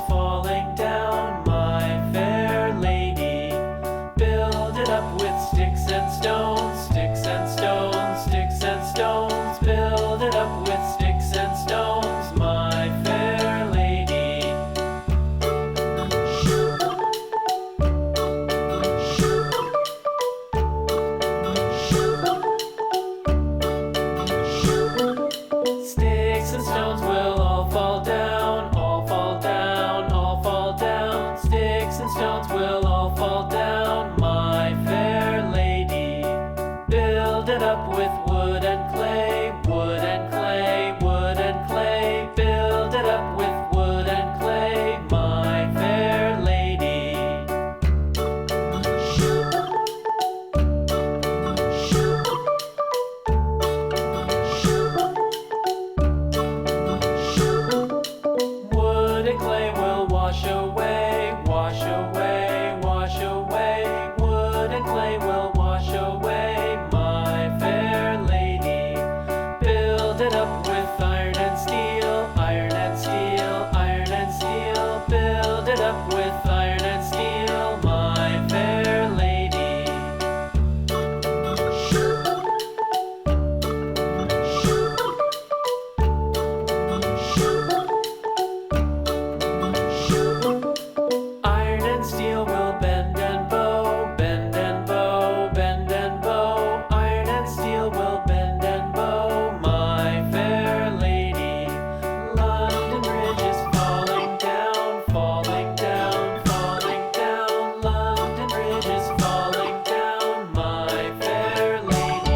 falling down, my fair lady. Build it up with sticks and stones, sticks and stones, sticks and stones. Build it up with sticks and stones, my fair lady. Sticks and stones will all fall down, all fall down, all fall down. Sticks and stones will all fall down, my fair lady. Build it up with wood and clay, wood and clay, wood and clay. Build it up with wood and clay, my fair lady. Wood and clay will wash away, wash away, wash away. Wood and clay will wash away, my fair lady. Build it up with iron and steel, iron and steel, iron and steel. Build it up with iron and steel, my fair lady. Iron and steel will bend and bow, bend and bow, bend and bow. Iron and steel will bend and bow, my fair lady. London Bridge is falling down, falling down, falling down. London Bridge is falling down, my fair lady.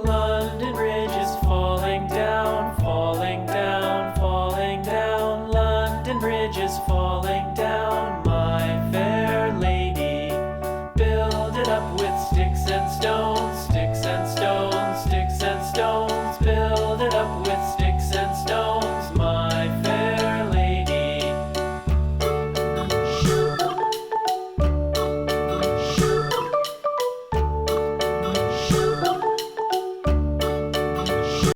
London Bridge is falling down, falling down, falling down. London Bridge is falling down, my fair lady. Build it up with sticks and stones.